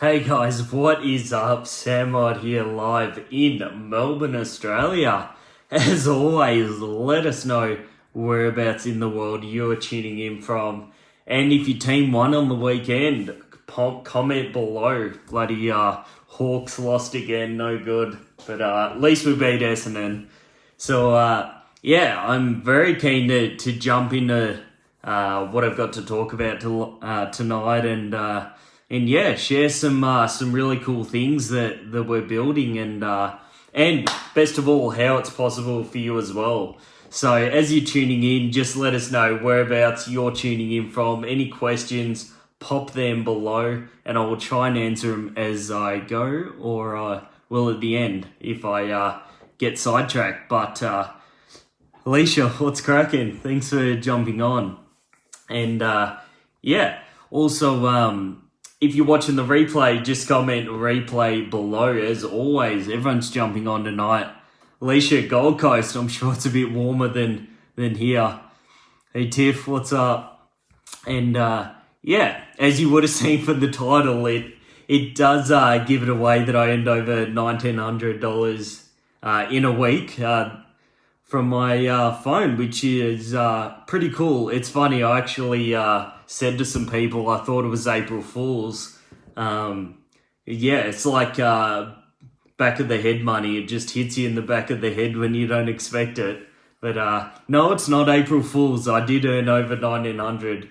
Hey guys, what is up? Sam Mod here live in Melbourne, Australia. As always, let us know whereabouts in the world you're tuning in from. And if your team won on the weekend, comment below. Bloody Hawks lost again, no good. But at least we beat Essendon. So I'm very keen to jump into what I've got to talk about tonight and share some really cool things that we're building and best of all, how it's possible for you as well. So as you're tuning in, just let us know whereabouts you're tuning in from. Any questions, pop them below and I will try and answer them as I go or will at the end if I get sidetracked. But Alicia, what's cracking? Thanks for jumping on. And also if you're watching the replay, just comment replay below. As always, everyone's jumping on tonight. Alicia, Gold Coast, I'm sure it's a bit warmer than here. Hey Tiff, what's up? And as you would have seen from the title, it does give it away that I earned over $1,900 in a week from my phone, which is pretty cool. It's funny, I actually said to some people I thought it was April Fool's. It's like back of the head money. It just hits you in the back of the head when you don't expect it. But no, it's not April Fool's. I did earn over $1,900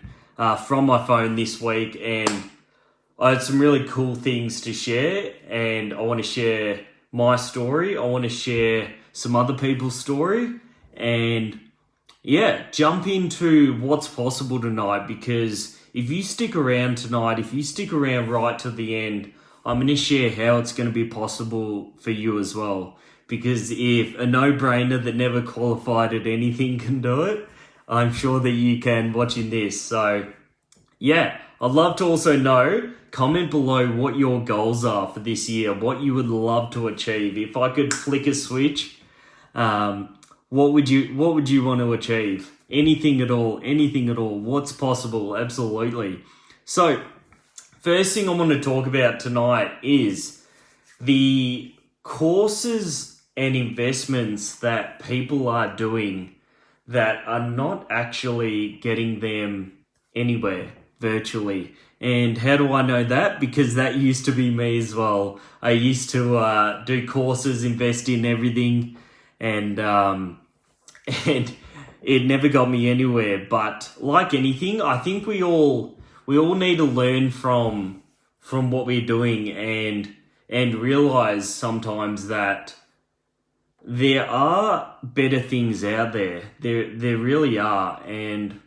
from my phone this week, and I had some really cool things to share, and I want to share my story. I want to share some other people's story, and jump into what's possible tonight, because if you stick around tonight, if you stick around right to the end, I'm going to share how it's going to be possible for you as well. Because if a no-brainer that never qualified at anything can do it, I'm sure that you can watching this. So, I'd love to also know, comment below what your goals are for this year, what you would love to achieve. If I could flick a switch, what would you want to achieve? Anything at all, what's possible, absolutely. So, first thing I want to talk about tonight is the courses and investments that people are doing that are not actually getting them anywhere virtually. And how do I know that? Because that used to be me as well. I used to do courses, invest in everything, and it never got me anywhere. But like anything, I think we all need to learn from what we're doing and realize sometimes that there are better things out there. There really are. And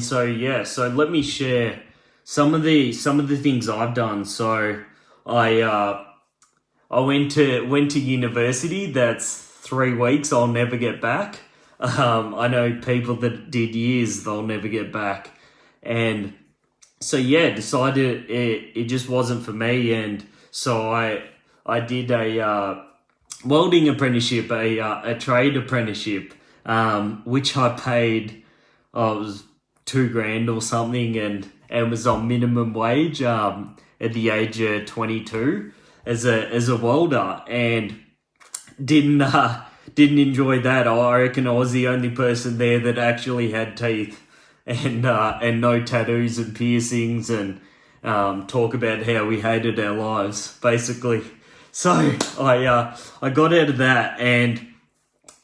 so let me share some of the things I've done. So I went to university. That's 3 weeks. I'll never get back. I know people that did years, they'll never get back. And so decided it just wasn't for me. And so I did a welding apprenticeship, a trade apprenticeship, which I paid, it was $2,000 or something, and was on minimum wage at the age of 22 as a welder, and didn't enjoy that. I reckon I was the only person there that actually had teeth and no tattoos and piercings, and talk about how we hated our lives, basically. So I got out of that, and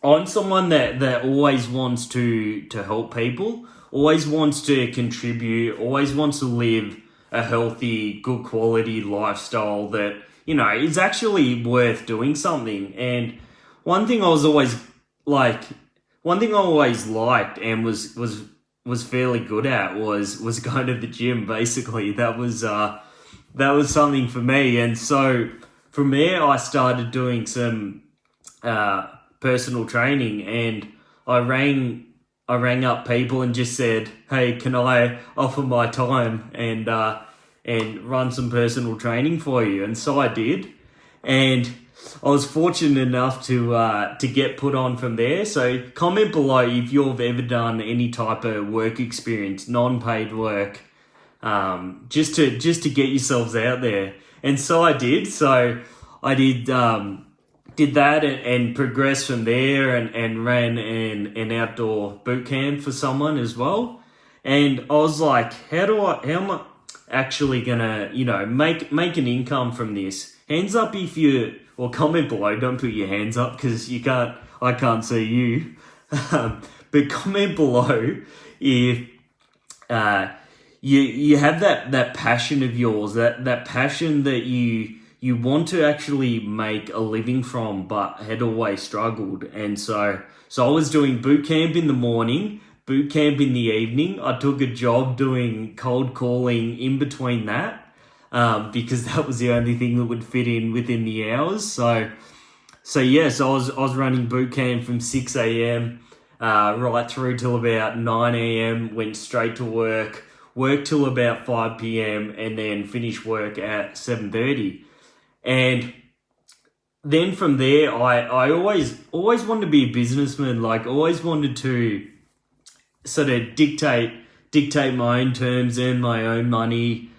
I'm someone that always wants to help people, always wants to contribute, always wants to live a healthy, good quality lifestyle that, is actually worth doing something. And one thing I always liked and was fairly good at was going to the gym. Basically, that was something for me. And so from there, I started doing some personal training, and I rang up people and just said, "Hey, can I offer my time and run some personal training for you?" And so I did, and I was fortunate enough to get put on from there. So comment below if you've ever done any type of work experience, non-paid work, just to get yourselves out there. And so I did. So I did that and progressed from there and ran an outdoor boot camp for someone as well. And I was like, how am I actually gonna, make an income from this? Hands up if or comment below. Don't put your hands up because I can't see you. But comment below if you have that passion of yours, that passion that you want to actually make a living from, but had always struggled. And so I was doing boot camp in the morning, boot camp in the evening. I took a job doing cold calling in between that, because that was the only thing that would fit in within the hours. So I was running boot camp from 6 a.m. Right through till about 9 a.m. Went straight to work till about 5 p.m. and then finished work at 7:30. And then from there, I always wanted to be a businessman. Like, always wanted to sort of dictate my own terms, earn my own money,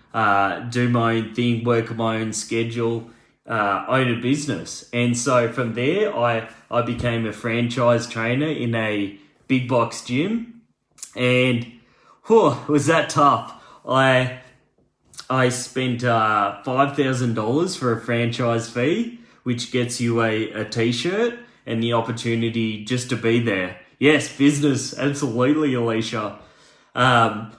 do my own thing, work on my own schedule, own a business. And so from there, I became a franchise trainer in a big box gym. And was that tough? I spent $5,000 for a franchise fee, which gets you a t-shirt and the opportunity just to be there. Yes, business, absolutely, Alicia. I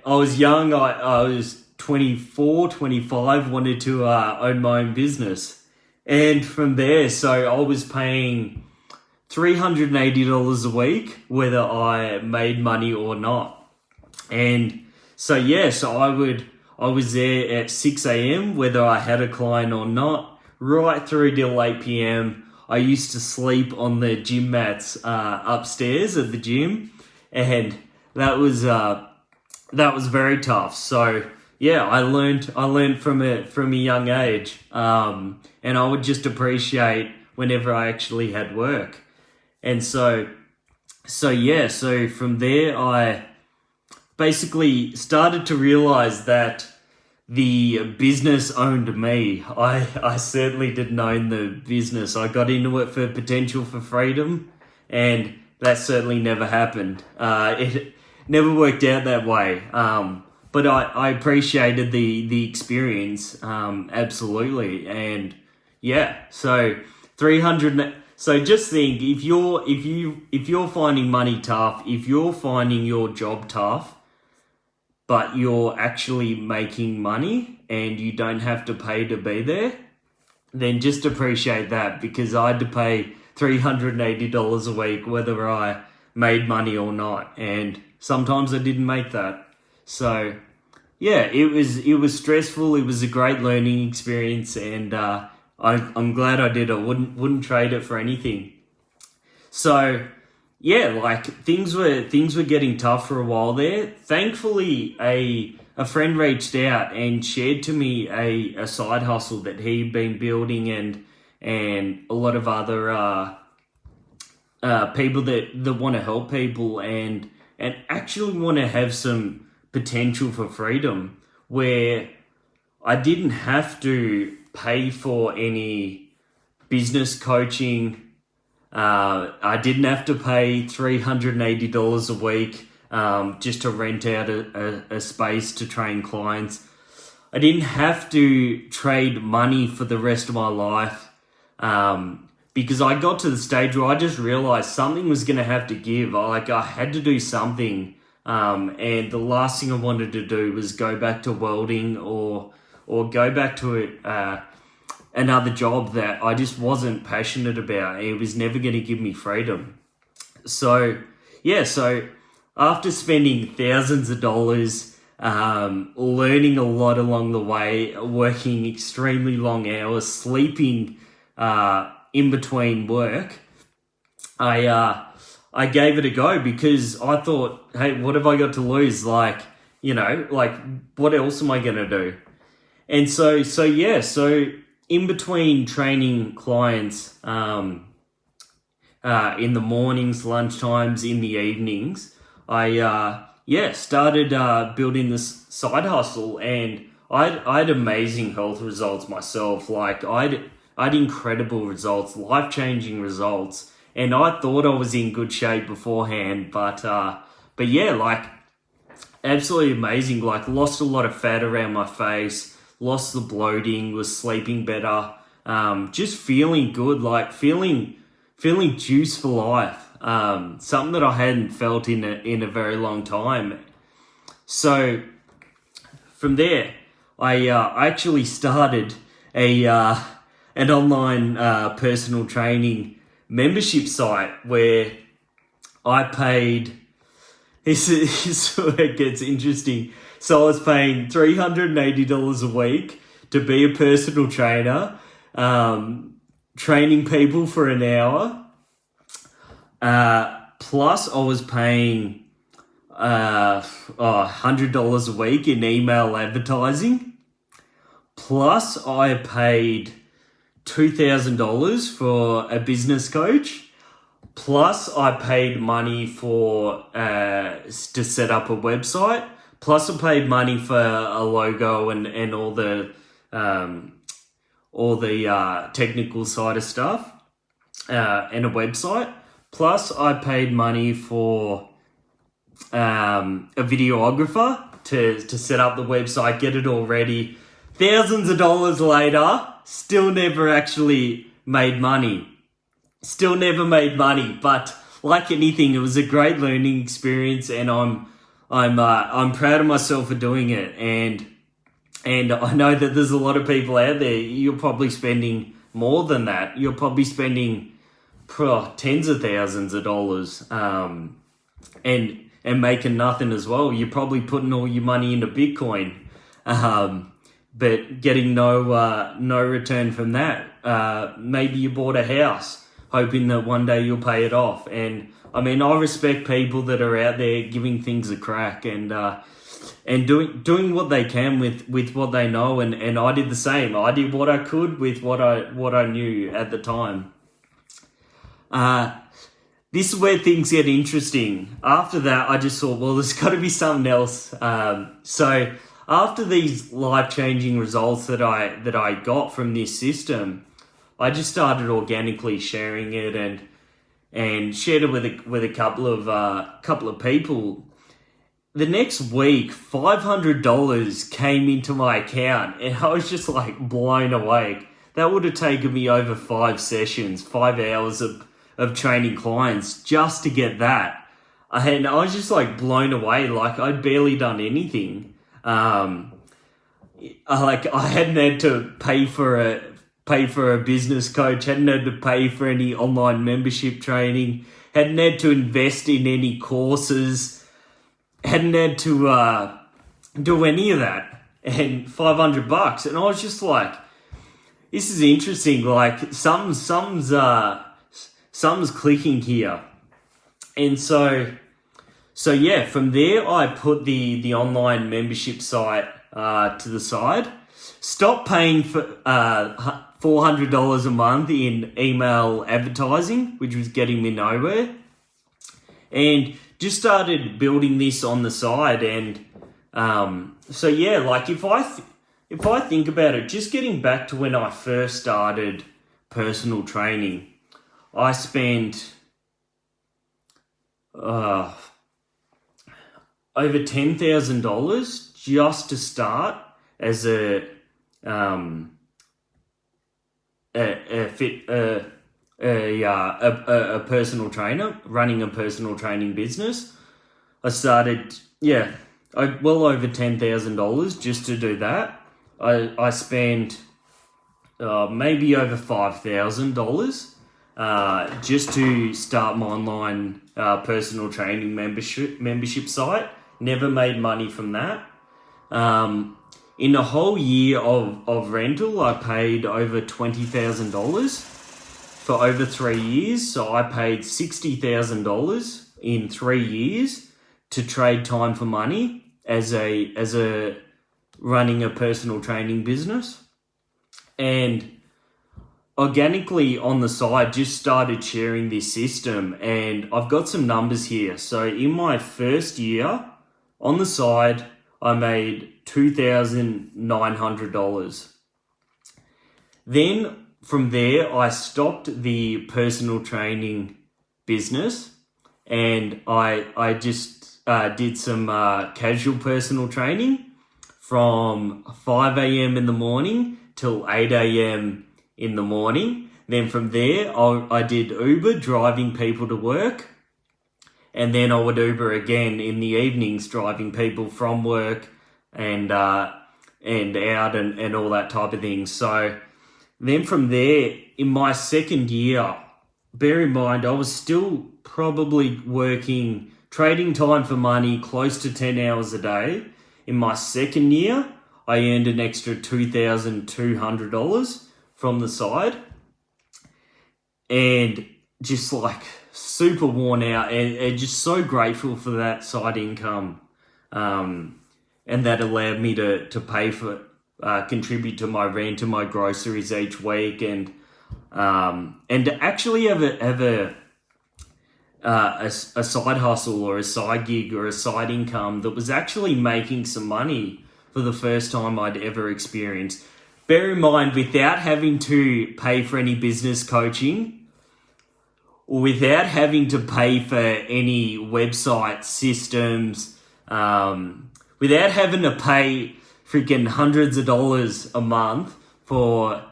was young. I was 24, 25, wanted to own my own business. And from there, so I was paying $380 a week, whether I made money or not. And so I was there at 6 a.m., whether I had a client or not, right through till 8 p.m. I used to sleep on the gym mats upstairs at the gym, and that was very tough. So yeah, I learned from a young age, and I would just appreciate whenever I actually had work. And so from there I basically started to realize that the business owned me. I certainly didn't own the business. I got into it for potential for freedom, and that certainly never happened. It never worked out that way. But I appreciated the experience, absolutely. And yeah, so 300. So just think, if you're finding money tough, if you're finding your job tough, but you're actually making money and you don't have to pay to be there, then just appreciate that, because I had to pay $380 a week whether I made money or not, and sometimes I didn't make that. So yeah, it was stressful. It was a great learning experience, and I'm glad I did it. Wouldn't trade it for anything. So yeah, like things were getting tough for a while there. Thankfully, a friend reached out and shared to me a side hustle that he'd been building, and a lot of other people that want to help people and actually want to have some potential for freedom, where I didn't have to pay for any business coaching. I didn't have to pay $380 a week just to rent out a space to train clients. I didn't have to trade money for the rest of my life, because I got to the stage where I just realized something was going to have to give. I had to do something, and the last thing I wanted to do was go back to welding or go back to another job that I just wasn't passionate about. It was never going to give me freedom. So after spending thousands of dollars, learning a lot along the way, working extremely long hours, sleeping in between work, I gave it a go, because I thought, hey, what have I got to lose? Like, what else am I going to do? And so in between training clients in the mornings, lunchtimes, in the evenings, I yeah, started building this side hustle, and I had amazing health results myself. Like I had incredible results, life changing results, and I thought I was in good shape beforehand. But yeah, like absolutely amazing. Like lost a lot of fat around my face, lost the bloating, was sleeping better, just feeling good, like feeling juice for life. Something that I hadn't felt in a very long time. So from there, I actually started a an online personal training membership site where I paid. This is where it gets interesting. So I was paying $380 a week to be a personal trainer, training people for an hour. Plus, I was paying $100 a week in email advertising. Plus, I paid $2,000 for a business coach. Plus, I paid money for to set up a website. Plus, I paid money for a logo and all the technical side of stuff and a website. Plus, I paid money for a videographer to set up the website, get it all ready. Thousands of dollars later, still never actually made money. Still never made money, but like anything, it was a great learning experience, and I'm proud of myself for doing it. And I know that there's a lot of people out there. You're probably spending more than that. You're probably spending tens of thousands of dollars, and making nothing as well. You're probably putting all your money into Bitcoin, but getting no return from that. Maybe you bought a house, hoping that one day you'll pay it off. And I mean, I respect people that are out there giving things a crack and doing what they can with what they know. And I did the same. I did what I could with what I knew at the time. This is where things get interesting. After that, I just thought, well, there's got to be something else. So after these life-changing results that I got from this system, I just started organically sharing it and shared it with a couple of people. The next week, $500 came into my account, and I was just like blown away. That would have taken me over 5 sessions, 5 hours of training clients just to get that. And I was just like blown away. Like I'd barely done anything. I hadn't had to pay for a business coach, hadn't had to pay for any online membership training, hadn't had to invest in any courses, hadn't had to do any of that, and $500. And I was just like, this is interesting. Like something's clicking here. And so yeah, from there I put the online membership site to the side, stopped paying for $400 a month in email advertising, which was getting me nowhere, and just started building this on the side. And so yeah, like if I think about it, just getting back to when I first started personal training, I spent over $10,000 just to start as a personal trainer, running a personal training business. I started, well over $10,000 just to do that. I spent maybe over $5,000 just to start my online personal training membership site. Never made money from that. In a whole year of rental, I paid over $20,000 for over 3 years. So I paid $60,000 in 3 years to trade time for money as a running a personal training business. And organically on the side, just started sharing this system, and I've got some numbers here. So in my first year, On the side, I made $2,900. Then from there, I stopped the personal training business, and I just did some casual personal training from 5 a.m. in the morning till 8 a.m. in the morning. Then from there, I did Uber, driving people to work. And then I would Uber again in the evenings, driving people from work and out and all that type of thing. So then from there, in my second year, bear in mind, I was still probably working, trading time for money, close to 10 hours a day. In my second year, I earned an extra $2,200 from the side. And just like super worn out and just so grateful for that side income. And that allowed me to pay for, contribute to my rent and my groceries each week, and to actually have a side hustle or a side gig or a side income that was actually making some money for the first time I'd ever experienced. Bear in mind, without having to pay for any business coaching, without having to pay for any website systems, without having to pay freaking hundreds of dollars a month for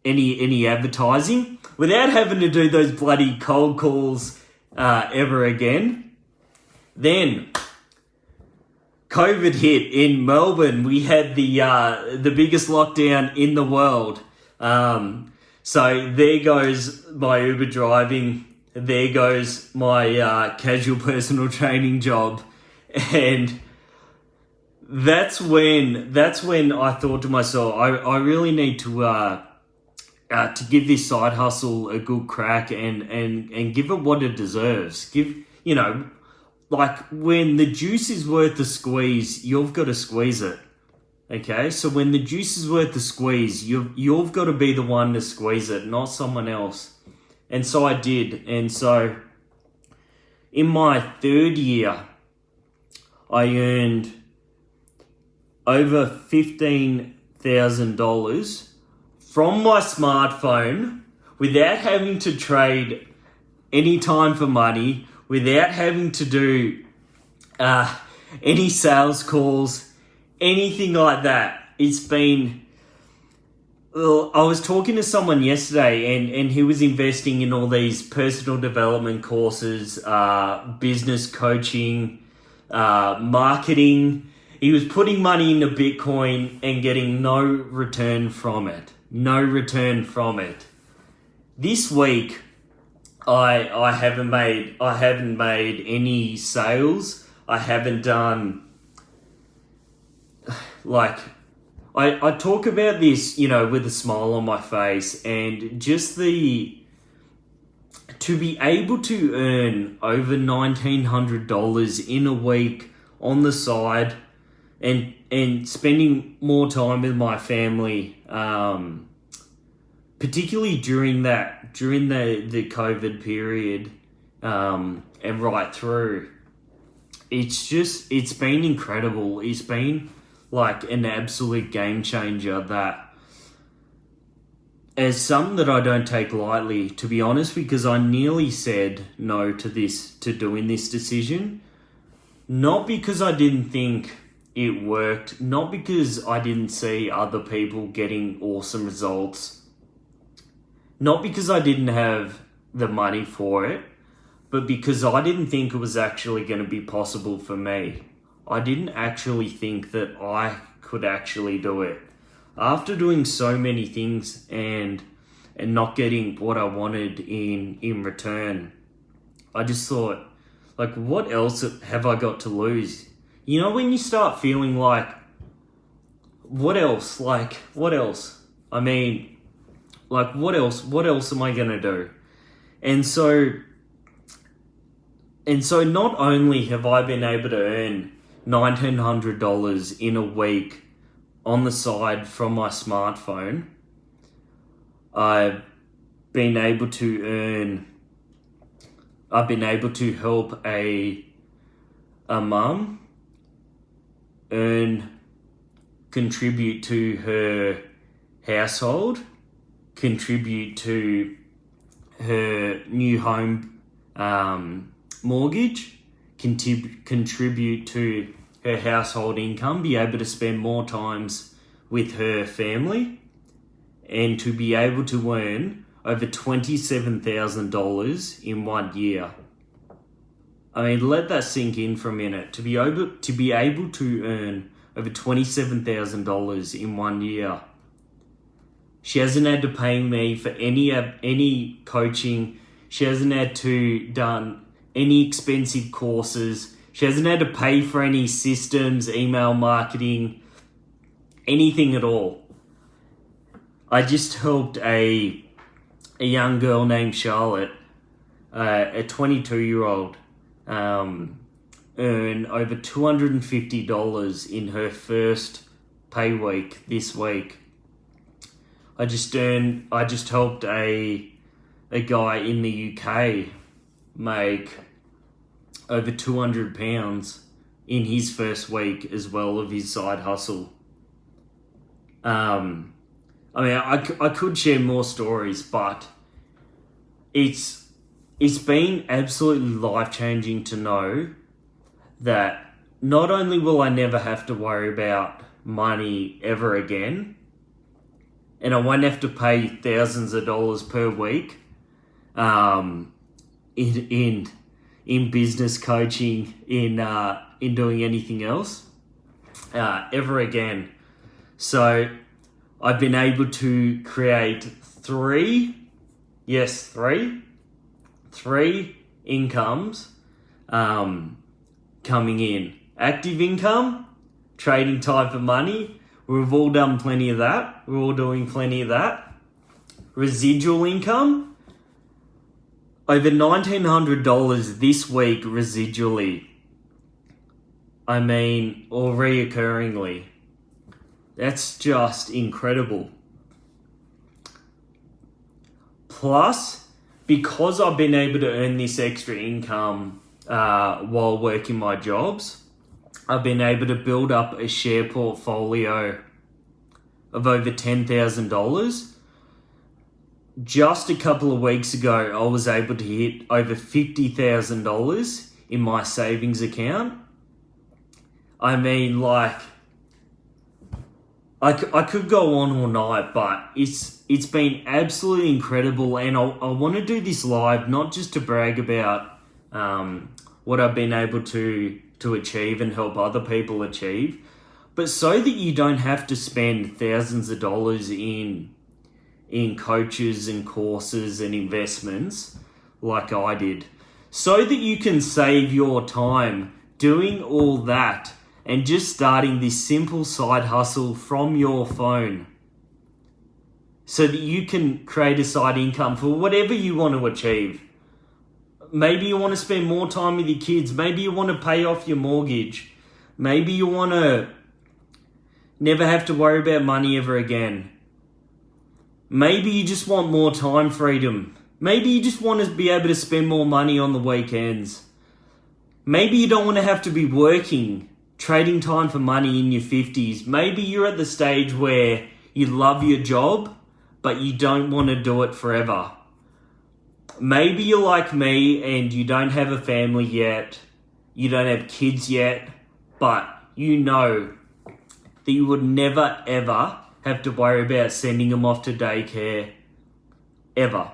any advertising, without having to do those bloody cold calls ever again. Then COVID hit in Melbourne. We had the biggest lockdown in the world. So there goes my Uber driving. There goes my casual personal training job. And that's when I thought to myself, I really need to give this side hustle a good crack and give it what it deserves. Like when the juice is worth the squeeze, you've got to squeeze it. Okay, so when the juice is worth the squeeze, you've got to be the one to squeeze it, not someone else. And so I did. And so in my third year, I earned over $15,000 from my smartphone without having to trade any time for money, without having to do any sales calls, anything like that. It's been... Well, I was talking to someone yesterday and he was investing in all these personal development courses, business coaching, marketing. He was putting money into Bitcoin and getting no return from it. No return from it. This week, I haven't made any sales. I haven't done... Like, I talk about this, with a smile on my face, and just to be able to earn over $1,900 in a week on the side and spending more time with my family, particularly during the COVID period, and right through, it's been incredible. It's been like an absolute game changer that is something that I don't take lightly, to be honest, because I nearly said no to doing this decision. Not because I didn't think it worked, not because I didn't see other people getting awesome results, not because I didn't have the money for it, but because I didn't think it was actually going to be possible for me. I didn't actually think that I could actually do it. After doing so many things and not getting what I wanted in return, I just thought, like, what else have I got to lose? When you start feeling like, what else? Like, what else? I mean, like, what else? What else am I going to do? And so not only have I been able to earn $1,900 in a week on the side from my smartphone, I've been able to help a mum contribute to her household, contribute to her new home mortgage, contribute to her household income, be able to spend more times with her family, and to be able to earn over $27,000 in 1 year. I mean, let that sink in for a minute. To be able to earn over $27,000 in 1 year. She hasn't had to pay me for any coaching. She hasn't had to done any expensive courses. She hasn't had to pay for any systems, email marketing, anything at all. I just helped a young girl named Charlotte, a 22-year-old, earn over $250 in her first pay week this week. I just helped a guy in the UK make over £200 in his first week as well of his side hustle. I mean, I could share more stories, but it's been absolutely life-changing to know that not only will I never have to worry about money ever again, and I won't have to pay thousands of dollars per week in business coaching, in doing anything else ever again. So I've been able to create three incomes coming in. Active income, trading time for money. We've all done plenty of that. We're all doing plenty of that. Residual income, over $1,900 this week residually. I mean, or reoccurringly. That's just incredible. Plus, because I've been able to earn this extra income while working my jobs, I've been able to build up a share portfolio of over $10,000. Just a couple of weeks ago, I was able to hit over $50,000 in my savings account. I mean, like, I could go on all night, but it's been absolutely incredible, and I want to do this live, not just to brag about what I've been able to achieve and help other people achieve, but so that you don't have to spend thousands of dollars in coaches and courses and investments like I did, so that you can save your time doing all that and just starting this simple side hustle from your phone, so that you can create a side income for whatever you want to achieve. Maybe you want to spend more time with your kids. Maybe you want to pay off your mortgage. Maybe you want to never have to worry about money ever again. Maybe you just want more time freedom. Maybe you just want to be able to spend more money on the weekends. Maybe you don't want to have to be working, trading time for money in your 50s. Maybe you're at the stage where you love your job, but you don't want to do it forever. Maybe you're like me and you don't have a family yet, you don't have kids yet, but you know that you would never ever have to worry about sending them off to daycare, ever.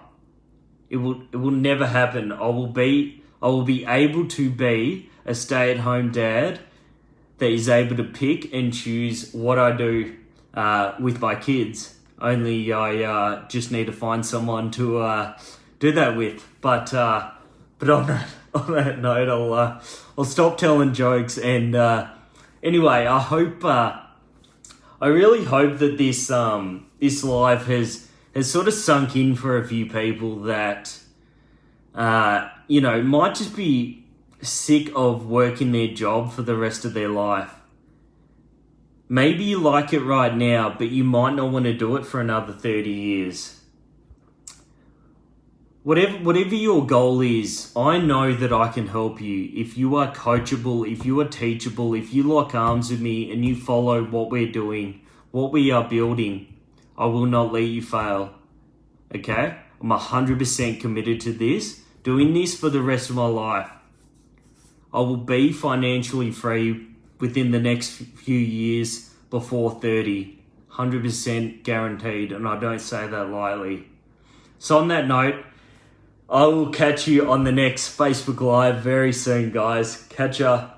It will never happen. I will be able to be a stay-at-home dad that is able to pick and choose what I do with my kids. Only I just need to find someone to do that with. But on that note, I'll stop telling jokes. And anyway, I really hope that this live has sort of sunk in for a few people that might just be sick of working their job for the rest of their life. Maybe you like it right now, but you might not want to do it for another 30 years. whatever your goal is, I know that I can help you. If you are coachable, if you are teachable, if you lock arms with me and you follow what we're doing, what we are building, I will not let you fail. Okay? I'm 100% committed to this, doing this for the rest of my life. I will be financially free within the next few years before 30. 100% guaranteed, and I don't say that lightly. So on that note, I will catch you on the next Facebook Live very soon, guys. Catch ya.